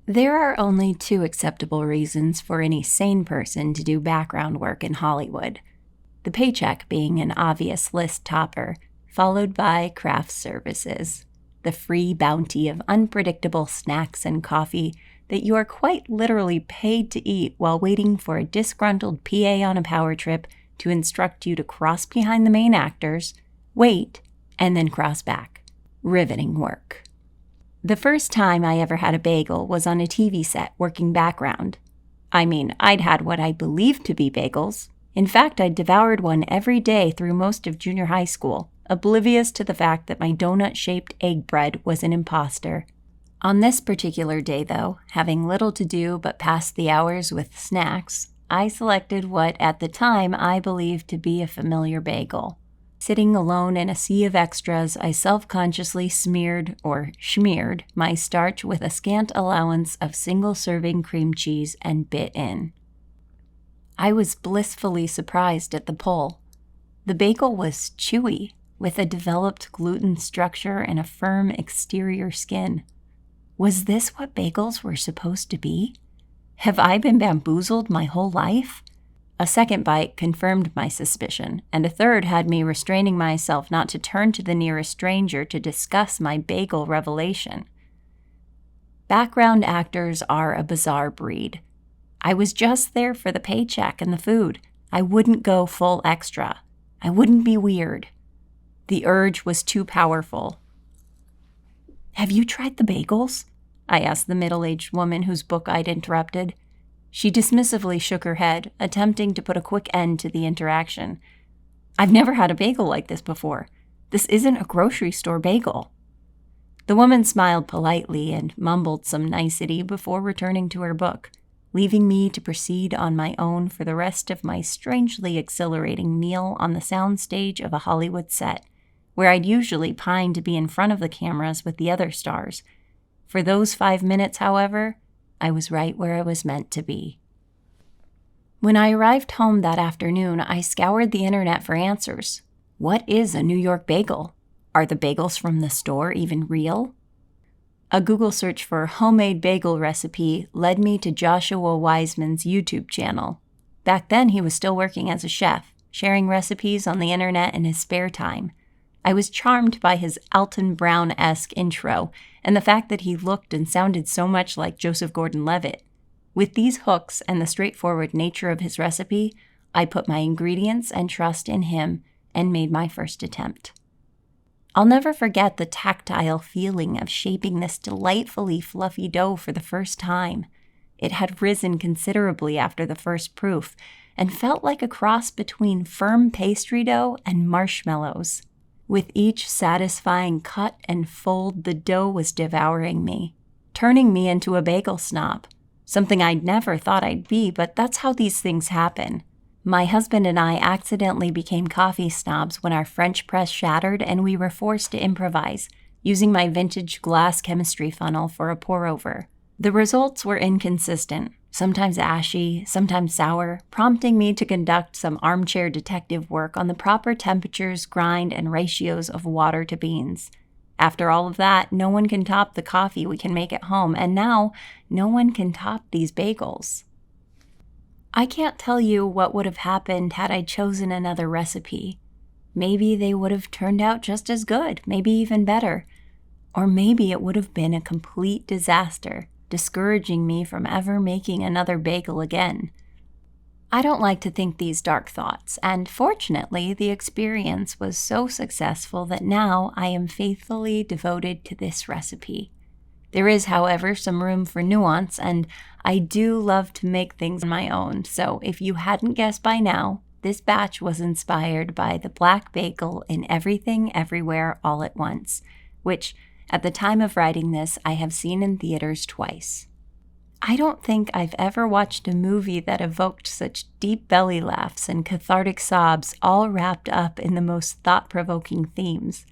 There are only two acceptable reasons for any sane person to do background work in Hollywood. The paycheck being an obvious list topper, followed by craft services, the free bounty of unpredictable snacks and coffee that you are quite literally paid to eat while waiting for a disgruntled PA on a power trip to instruct you to cross behind the main actors, wait, and then cross back. Riveting work. The first time I ever had a bagel was on a TV set working background. I mean, I'd had what I believed to be bagels. In fact, I'd devoured one every day through most of junior high school, oblivious to the fact that my donut-shaped egg bread was an imposter. On this particular day, though, having little to do but pass the hours with snacks, I selected what, at the time, I believed to be a familiar bagel. Sitting alone in a sea of extras, I self-consciously smeared, or schmeared, my starch with a scant allowance of single-serving cream cheese and bit in. I was blissfully surprised at the pull. The bagel was chewy, with a developed gluten structure and a firm exterior skin. Was this what bagels were supposed to be? Have I been bamboozled my whole life? A second bite confirmed my suspicion, and a third had me restraining myself not to turn to the nearest stranger to discuss my bagel revelation. Background actors are a bizarre breed. I was just there for the paycheck and the food. I wouldn't go full extra. I wouldn't be weird. The urge was too powerful. "Have you tried the bagels?" I asked the middle-aged woman whose book I'd interrupted. She dismissively shook her head, attempting to put a quick end to the interaction. "I've never had a bagel like this before. This isn't a grocery store bagel." The woman smiled politely and mumbled some nicety before returning to her book, leaving me to proceed on my own for the rest of my strangely exhilarating meal on the soundstage of a Hollywood set, where I'd usually pine to be in front of the cameras with the other stars. For those 5 minutes, however, I was right where I was meant to be. When I arrived home that afternoon, I scoured the internet for answers. What is a New York bagel? Are the bagels from the store even real? A Google search for homemade bagel recipe led me to Joshua Weissman's YouTube channel. Back then, he was still working as a chef, sharing recipes on the internet in his spare time. I was charmed by his Alton Brown-esque intro and the fact that he looked and sounded so much like Joseph Gordon-Levitt. With these hooks and the straightforward nature of his recipe, I put my ingredients and trust in him and made my first attempt. I'll never forget the tactile feeling of shaping this delightfully fluffy dough for the first time. It had risen considerably after the first proof and felt like a cross between firm pastry dough and marshmallows. With each satisfying cut and fold, the dough was devouring me, turning me into a bagel snob. Something I'd never thought I'd be, but that's how these things happen. My husband and I accidentally became coffee snobs when our French press shattered and we were forced to improvise, using my vintage glass chemistry funnel for a pour-over. The results were inconsistent, sometimes ashy, sometimes sour, prompting me to conduct some armchair detective work on the proper temperatures, grind, and ratios of water to beans. After all of that, no one can top the coffee we can make at home, and now no one can top these bagels. I can't tell you what would have happened had I chosen another recipe. Maybe they would have turned out just as good, maybe even better. Or maybe it would have been a complete disaster, discouraging me from ever making another bagel again. I don't like to think these dark thoughts, and fortunately, the experience was so successful that now I am faithfully devoted to this recipe. There is, however, some room for nuance, and I do love to make things on my own, so if you hadn't guessed by now, this batch was inspired by the Black Bagel in Everything Everywhere All at Once, which, at the time of writing this, I have seen in theaters twice. I don't think I've ever watched a movie that evoked such deep belly laughs and cathartic sobs all wrapped up in the most thought-provoking themes.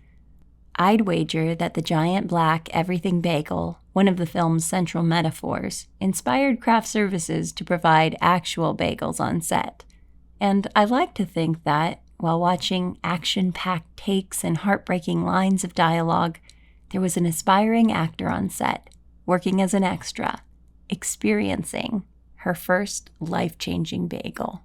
I'd wager that the giant black everything bagel, one of the film's central metaphors, inspired craft services to provide actual bagels on set. And I like to think that, while watching action-packed takes and heartbreaking lines of dialogue, there was an aspiring actor on set, working as an extra, experiencing her first life-changing bagel.